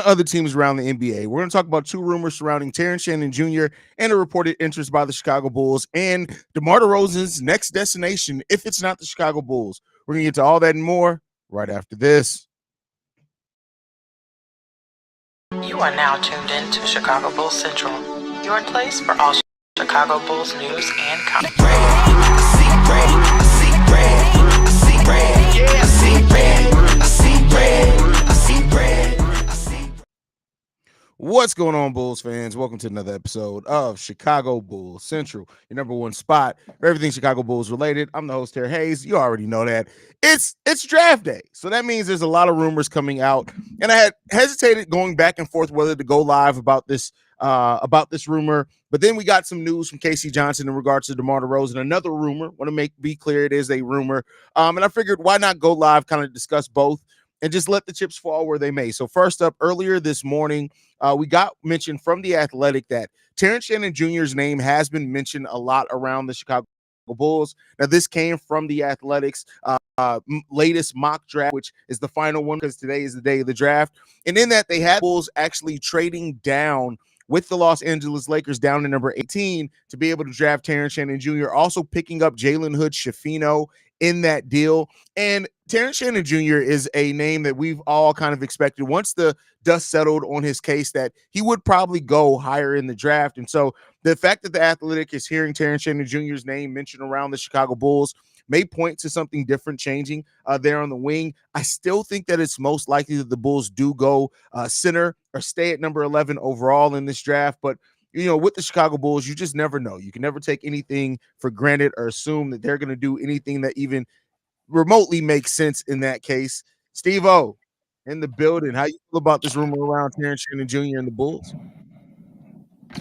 other teams around the NBA. We're going to talk about two rumors surrounding Terrance Shannon Jr. and a reported interest by the Chicago Bulls and DeMar DeRozan's next destination if it's not the Chicago Bulls. We're going to get to all that and more right after this. You are now tuned in to Chicago Bulls Central, your place for all Chicago Bulls news and comments. What's going on, Bulls fans? Welcome to another episode of Chicago Bulls Central, your number one spot for everything Chicago Bulls related. I'm the host, Haize. You already know that. It's draft day, so that means there's a lot of rumors coming out, and I had hesitated going back and forth whether to go live about this rumor, but then we got some news from K.C. Johnson in regards to DeMar DeRozan. Another rumor. Want to be clear, it is a rumor, and I figured why not go live, kind of discuss both, and just let the chips fall where they may. So first up, earlier this morning, we got mentioned from The Athletic that Terrance Shannon Jr.'s name has been mentioned a lot around the Chicago Bulls. Now, this came from The Athletic's latest mock draft, which is the final one because today is the day of the draft. And in that, they had Bulls actually trading down with the Los Angeles Lakers down to number 18 to be able to draft Terrance Shannon Jr., also picking up Jalen Hood-Schifino in that deal. And Terrance Shannon Jr. is a name that we've all kind of expected once the dust settled on his case that he would probably go higher in the draft. And so the fact that the Athletic is hearing Terrance Shannon Jr.'s name mentioned around the Chicago Bulls may point to something different changing there on the wing. I still think that it's most likely that the Bulls do go center or stay at number 11 overall in this draft. But, you know, with the Chicago Bulls, you just never know. You can never take anything for granted or assume that they're going to do anything that even remotely makes sense in that case. Steve-O in the building. How you feel about this rumor around Terrance Shannon Jr. and the Bulls?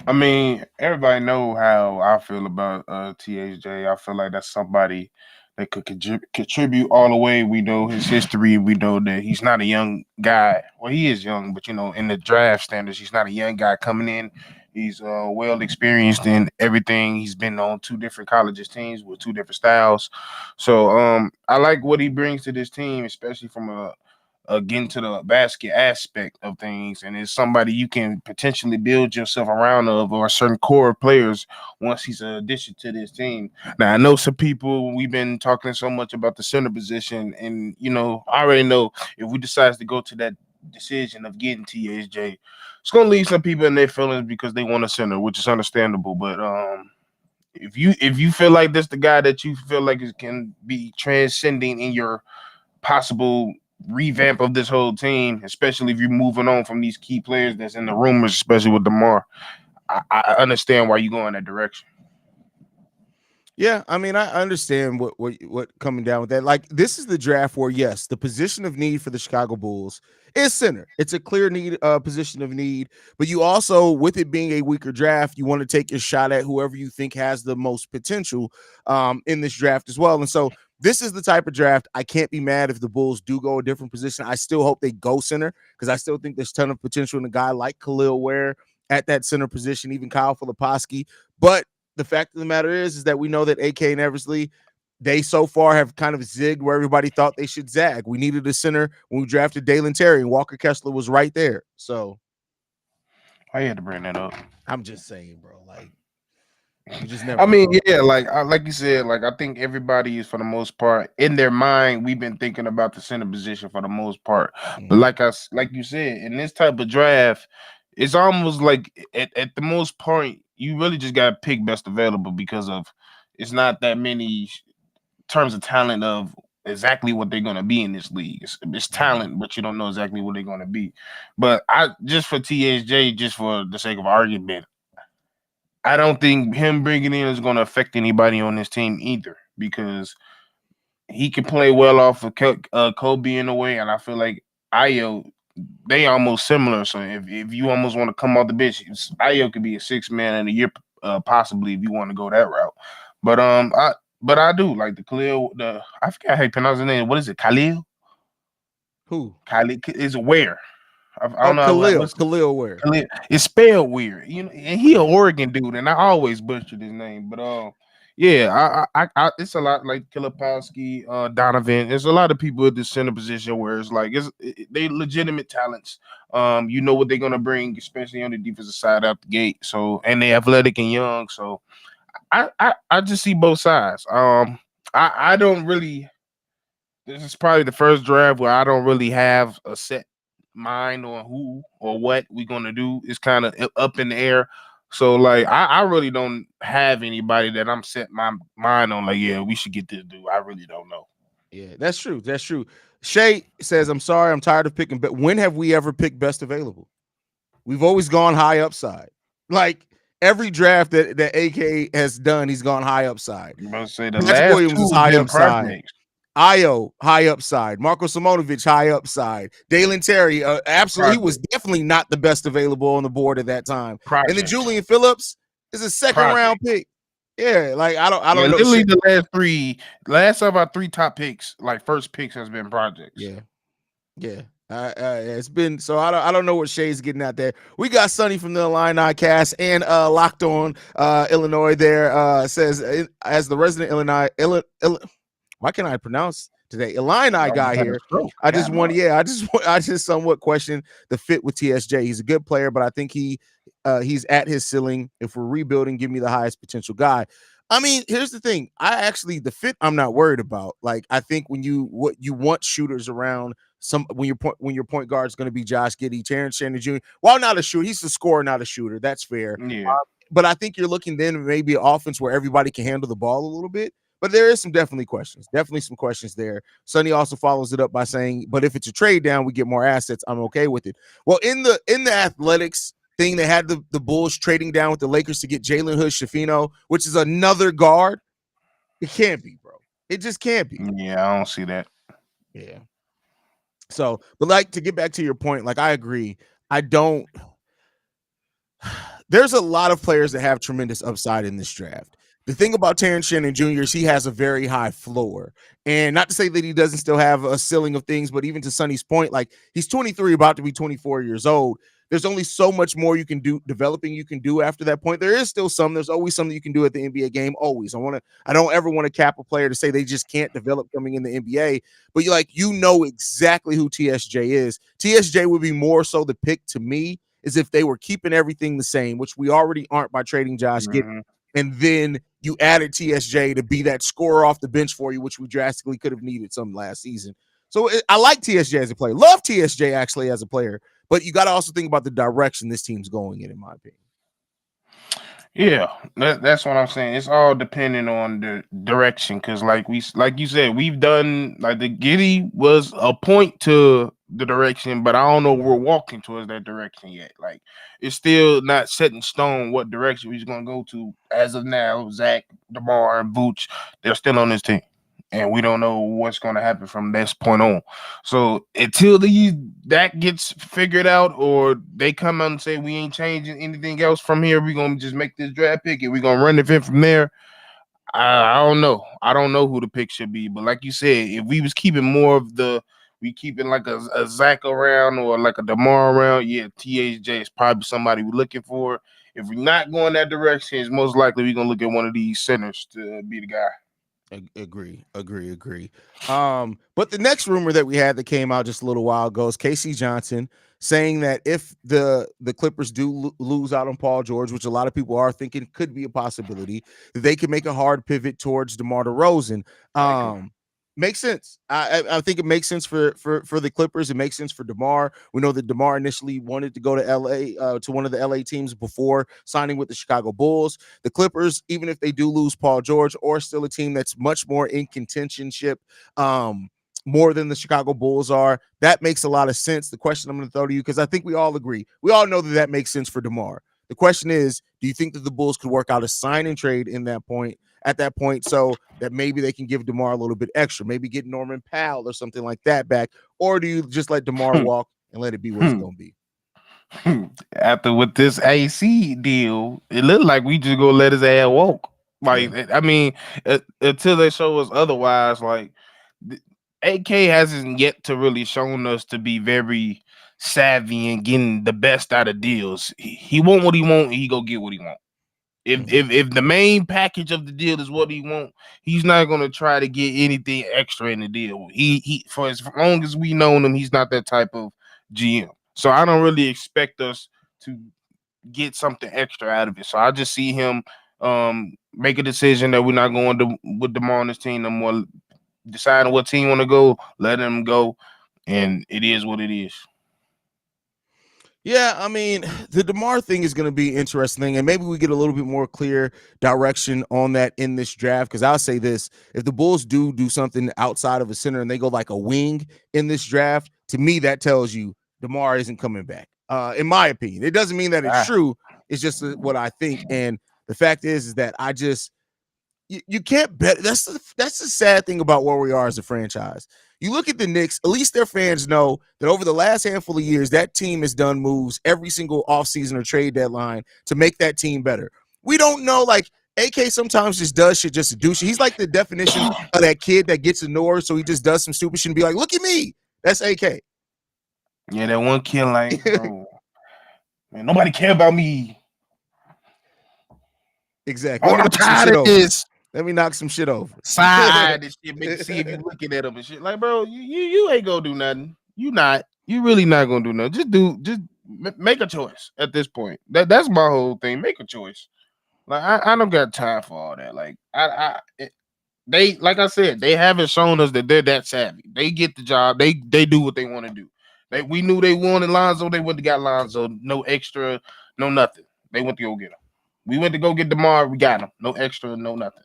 I mean, everybody know how I feel about THJ. I feel like that's somebody that could contribute all the way. We know his history. We know that he's not a young guy. Well, he is young, but, you know, in the draft standards, he's not a young guy coming in. He's well experienced in everything. He's been on two different colleges teams with two different styles. So I like what he brings to this team, especially from getting to the basket aspect of things, and it's somebody you can potentially build yourself around or a certain core of players once he's an addition to this team. Now, I know some people, we've been talking so much about the center position, and, you know, I already know if we decide to go to that decision of getting THJ, it's going to leave some people in their feelings because they want a center, which is understandable. But if you feel like this the guy that you feel like it can be transcending in your possible revamp of this whole team, especially if you're moving on from these key players that's in the rumors, especially with DeMar, I understand why you go in that direction. Yeah, I mean, I understand what coming down with that. Like, this is the draft where, yes, the position of need for the Chicago Bulls is center. It's a clear need, position of need. But you also, with it being a weaker draft, you want to take your shot at whoever you think has the most potential in this draft as well. And so this is the type of draft I can't be mad if the Bulls do go a different position. I still hope they go center because I still think there's a ton of potential in a guy like Khalil Ware at that center position, even Kyle Filipowski. But the fact of the matter is that we know that AK and Eversley, they so far have kind of zigged where everybody thought they should zag. We needed a center when we drafted Dalen Terry, and Walker Kessler was right there. So I had to bring that up. I'm just saying, bro. Like, you just never. I mean, yeah, like you said, like I think everybody is for the most part in their mind. We've been thinking about the center position for the most part, but like you said, in this type of draft, it's almost like at the most part, you really just got to pick best available because of it's not that many terms of talent of exactly what they're going to be in this league. It's talent, but you don't know exactly what they're going to be. But I just for THJ, just for the sake of argument, I don't think him bringing in is going to affect anybody on this team either because he can play well off of Kobe in a way, and I feel like Ayo, they almost similar. So if you almost want to come off the bench, Ayo could be a 6-man in a year, possibly if you want to go that route. But I do like the Khalil. I forgot how you pronounce his name. What is it? Khalil? Who? Khalil is where? I don't know. Khalil Ware. Khalil. It's spelled weird, you know. And he an Oregon dude, and I always butchered his name. But Yeah, it's a lot like Kilopowski, Donovan. There's a lot of people at the center position where it's like they legitimate talents. You know what they're gonna bring, especially on the defensive side out the gate. So and they athletic and young. So I just see both sides. I don't really. This is probably the first draft where I don't really have a set mind on who or what we're gonna do. It's kind of up in the air. So like I really don't have anybody that I'm set my mind on. Like, yeah, we should get this dude. I really don't know. Yeah, that's true. That's true. Shay says, "I'm sorry, I'm tired of picking. But when have we ever picked best available? We've always gone high upside. Like every draft that AK has done, he's gone high upside. I'm gonna say the Patrick last Williams is two high been upside. projects. Io high upside. Marco Simonovic high upside. Dalen Terry, absolutely, he was definitely not the best available on the board at that time. And then Julian Phillips is a second round pick. Yeah, like I don't know. Literally the last of our three top picks, like first picks, has been projects. Yeah. It's been so I don't know what Shay's getting out there. We got Sonny from the Illini cast and Locked On Illinois there says as the resident Illinois why can't I pronounce today Illini guy here. I just somewhat question the fit with TSJ. He's a good player, but I think he's at his ceiling. If we're rebuilding, give me the highest potential guy. I mean, here's the thing. The fit I'm not worried about. Like I think when you want shooters around when your point guard is going to be Josh Giddey, Terrance Shannon Jr. While not a shooter, he's a scorer, not a shooter. That's fair. Yeah. But I think you're looking then maybe an offense where everybody can handle the ball a little bit. But there is some questions there. Sonny also follows it up by saying, but if it's a trade down, we get more assets. I'm okay with it. Well, in the athletics thing, they had the Bulls trading down with the Lakers to get Jalen Hood-Schifino, which is another guard. It can't be, bro. It just can't be. Yeah, I don't see that. Yeah. So, but like to get back to your point, like I agree. There's a lot of players that have tremendous upside in this draft. The thing about Terrance Shannon Jr. is he has a very high floor. And not to say that he doesn't still have a ceiling of things, but even to Sonny's point, like he's 23, about to be 24 years old. There's only so much more you can do, developing you can do after that point. There is still there's always something you can do at the NBA game. Always. I don't ever want to cap a player to say they just can't develop coming in the NBA, but you know exactly who TSJ is. TSJ would be more so the pick to me is if they were keeping everything the same, which we already aren't by trading Josh Giddey. And then you added TSJ to be that scorer off the bench for you, which we drastically could have needed some last season. So I like TSJ as a player. Love TSJ actually as a player. But you got to also think about the direction this team's going in my opinion. Yeah, that's what I'm saying. It's all depending on the direction, because like you said, we've done like the Giddey was a point to the direction, but I don't know we're walking towards that direction yet. Like it's still not set in stone what direction we're gonna go to as of now. Zach, DeMar, and Vooch, they're still on this team. And we don't know what's going to happen from this point on. So until that gets figured out, or they come out and say we ain't changing anything else from here, we're going to just make this draft pick and we're going to run the fit from there. I don't know. I don't know who the pick should be. But like you said, if we was keeping more of we keeping like a Zach around or like a DeMar around, yeah, THJ is probably somebody we're looking for. If we're not going that direction, it's most likely we're going to look at one of these centers to be the guy. Agree. But the next rumor that we had that came out just a little while ago is Casey Johnson saying that if the Clippers do lose out on Paul George, which a lot of people are thinking could be a possibility, that they could make a hard pivot towards DeMar DeRozan. Makes sense. I think it makes sense for the Clippers. It makes sense for DeMar. We know that DeMar initially wanted to go to LA to one of the LA teams before signing with the Chicago Bulls. The Clippers, even if they do lose Paul George, are still a team that's much more in contentionship, more than the Chicago Bulls are. That makes a lot of sense. The question I'm going to throw to you, because I think we all agree, we all know that makes sense for DeMar. The question is, do you think that the Bulls could work out a sign and trade at that point, so that maybe they can give DeMar a little bit extra, maybe get Norman Powell or something like that back? Or do you just let DeMar walk and let it be what it's going to be? After with this AC deal, it looked like we just go let his ass walk. Like, yeah. I mean, until they show us otherwise, like AK hasn't yet to really shown us to be very savvy and getting the best out of deals. He want what he want, and he go get what he want. If the main package of the deal is what he wants, he's not gonna try to get anything extra in the deal. He for as long as we know him, he's not that type of GM. So I don't really expect us to get something extra out of it. So I just see him make a decision that we're not going to with DeMar on this team no more. Deciding what team want to go, let him go, and it is what it is. Yeah, I mean, the DeMar thing is going to be interesting, and maybe we get a little bit more clear direction on that in this draft. Because I'll say this: if the Bulls do something outside of a center and they go like a wing in this draft, to me that tells you DeMar isn't coming back. In my opinion, it doesn't mean that it's true. It's just what I think, and the fact is that I just you can't bet. That's the sad thing about where we are as a franchise. You look at the Knicks, at least their fans know that over the last handful of years, that team has done moves every single offseason or trade deadline to make that team better. We don't know, like, AK sometimes just does shit just to do shit. He's like the definition of that kid that gets ignored, so he just does some stupid shit and be like, look at me. That's AK. Yeah, that one kid, like, bro, man, nobody care about me. Exactly. I'm tired of this. Let me knock some shit over. Side this shit, make see if you looking at him and shit. Like, bro, you ain't gonna do nothing. You really not gonna do nothing. Just make a choice at this point. That's my whole thing. Make a choice. Like, I don't got time for all that. Like, they like I said, they haven't shown us that they're that savvy. They get the job. They do what they want to do. We knew they wanted Lonzo. They went to got Lonzo. No extra, no nothing. They went to go get him. We went to go get DeMar. We got him. No extra, no nothing.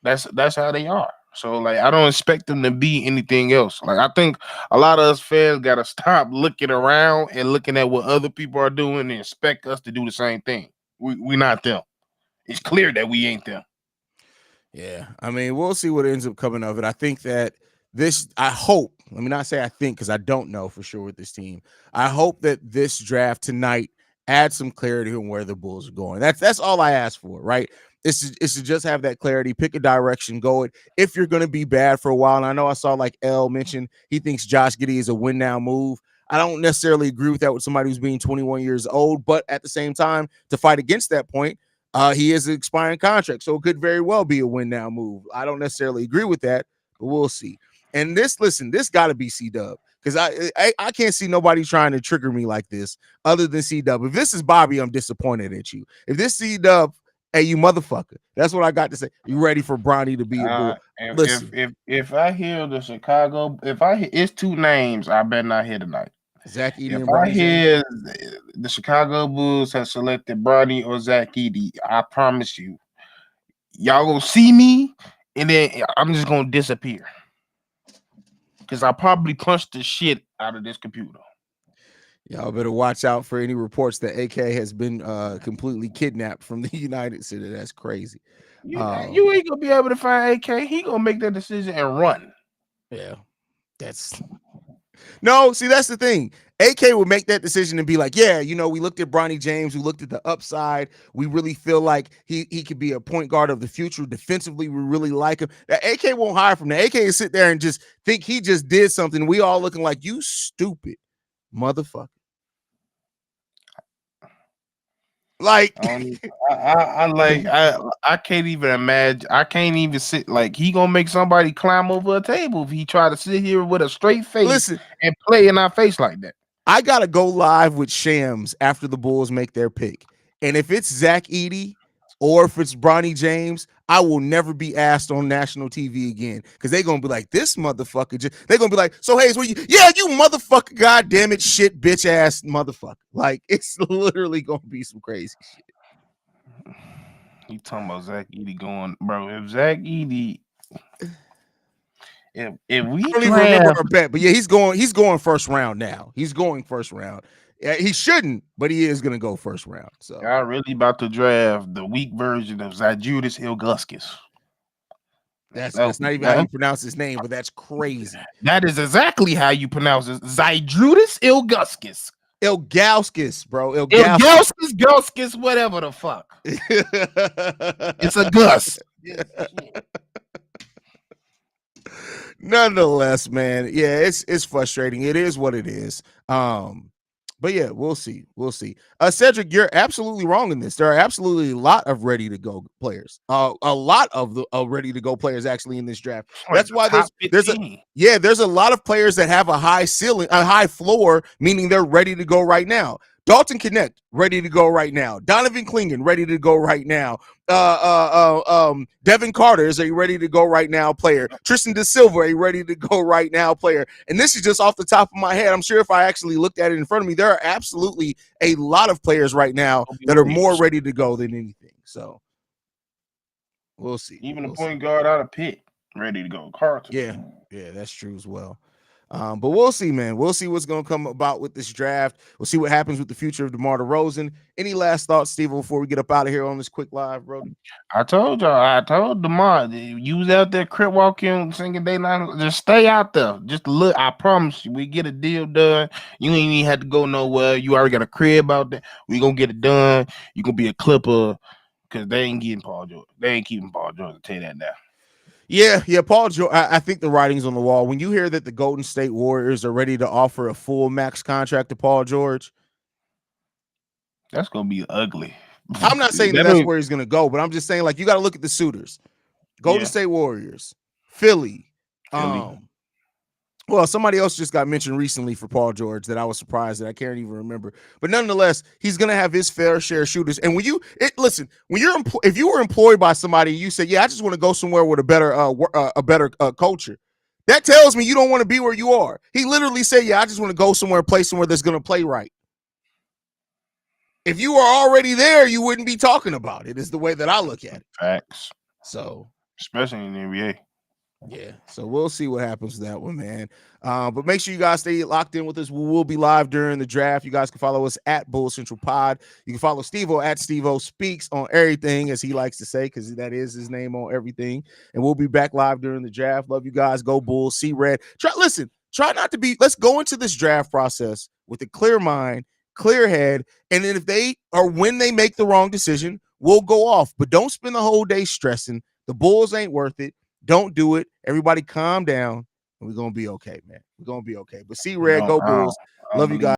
That's how they are. So, like, I don't expect them to be anything else. Like, I think a lot of us fans got to stop looking around and looking at what other people are doing and expect us to do the same thing. We're not them. It's clear that we ain't them. Yeah, I mean, we'll see what ends up coming of it. I think that I hope, let me not say I think because I don't know for sure with this team. I hope that this draft tonight adds some clarity on where the Bulls are going. That's all I ask for, right? It's to just have that clarity, pick a direction, go it. If you're going to be bad for a while, and I know I saw like L mention he thinks Josh Giddey is a win now move. I don't necessarily agree with that with somebody who's being 21 years old, but at the same time, to fight against that point, he is an expiring contract, so it could very well be a win now move. I don't necessarily agree with that, but we'll see. And this got to be C-Dub because I can't see nobody trying to trigger me like this other than C-Dub. If this is Bobby, I'm disappointed at you. If this C-Dub, hey, you motherfucker. That's what I got to say. You ready for Bronny to be a Bull? Listen, if I hear the Chicago, it's two names I better not hear tonight. Zach Edey and Bronny. If I hear the Chicago Bulls have selected Bronny or Zach Edey, I promise you, y'all gonna see me, and then I'm just gonna disappear because I probably punched the shit out of this computer. Y'all better watch out for any reports that AK has been completely kidnapped from the United City. That's crazy. You ain't gonna be able to find AK. He gonna make that decision and run. Yeah, that's the thing. AK would make that decision and be like, yeah, we looked at Bronny James, we looked at the upside. We really feel like he could be a point guard of the future. Defensively, we really like him. That AK won't hire from that. AK will sit there and just think he just did something. We all looking like, you stupid motherfucker. Like, I can't even imagine. I can't even sit like he gonna make somebody climb over a table if he try to sit here with a straight face and play in our face like that. I gotta go live with Shams after the Bulls make their pick, and if it's Zach Edey or if it's Bronny James, I will never be asked on national TV again because they're gonna be like, this motherfucker. They're gonna be like, so Haize, you motherfucker, goddamn it, shit, bitch ass motherfucker. Like, it's literally gonna be some crazy shit. You talking about Zach Edey going, bro? If Zach Edey, if we I don't even remember our bet, but yeah, he's going first round now. He's going first round. He shouldn't, but he is going to go first round. So y'all really about to draft the weak version of Zydrunas Ilgauskas. That's not even how you pronounce his name, but that's crazy. That is exactly how you pronounce it. Zydrunas Ilgauskas. Ilgauskas, bro. Ilgauskas, whatever the fuck. It's a Gus. Nonetheless, man, yeah, it's frustrating. It is what it is. But yeah, we'll see. We'll see. Cedric, you're absolutely wrong in this. There are absolutely a lot of ready to go players. A lot of the ready to go players actually in this draft. Like That's the why top there's a 15. yeah, there's a lot of players that have a high ceiling, a high floor, meaning they're ready to go right now. Dalton Connect, ready to go right now. Donovan Clingan, ready to go right now. Devin Carter is a ready to go right now player. Tristan De Silva, a ready to go right now player. And this is just off the top of my head. I'm sure if I actually looked at it in front of me, there are absolutely a lot of players right now that are more ready to go than anything. So we'll see. Even we'll the point guard out of Pitt, ready to go. Carter. Yeah, that's true as well. But we'll see, man. We'll see what's going to come about with this draft. We'll see what happens with the future of DeMar DeRozan. Any last thoughts, Steve, before we get up out of here on this quick live, bro? I told DeMar, you was out there crip walking, singing Daylight. Just stay out there. Just look. I promise you, we get a deal done. You ain't even have to go nowhere. You already got a crib out there. We gonna get it done. You gonna be a Clipper because they ain't getting Paul George. They ain't keeping Paul George. I'll tell you that now. Yeah, Paul George. I think the writing's on the wall. When you hear that the Golden State Warriors are ready to offer a full max contract to Paul George, that's gonna be ugly. I'm not saying that's where he's gonna go, but I'm just saying, like, you got to look at the suitors. Golden State Warriors, Philly. Well, somebody else just got mentioned recently for Paul George that I was surprised that I can't even remember. But nonetheless, he's going to have his fair share of shooters. And when if you were employed by somebody, you say, "Yeah, I just want to go somewhere with a better culture." That tells me you don't want to be where you are. He literally said, "Yeah, I just want to go somewhere, play somewhere that's going to play right." If you were already there, you wouldn't be talking about it. Is the way that I look at it. Facts. So, especially in the NBA. Yeah, so we'll see what happens with that one, man. But make sure you guys stay locked in with us. We will be live during the draft. You guys can follow us at Bull Central Pod. You can follow Steve-O at Steve-O Speaks on everything, as he likes to say, because that is his name on everything. And we'll be back live during the draft. Love you guys. Go Bulls. See red. Try not to be. Let's go into this draft process with a clear mind, clear head. And then when they make the wrong decision, we'll go off. But don't spend the whole day stressing. The Bulls ain't worth it. Don't do it. Everybody calm down, and we're going to be okay, man. We're going to be okay. But see red, go Bulls. Love you guys.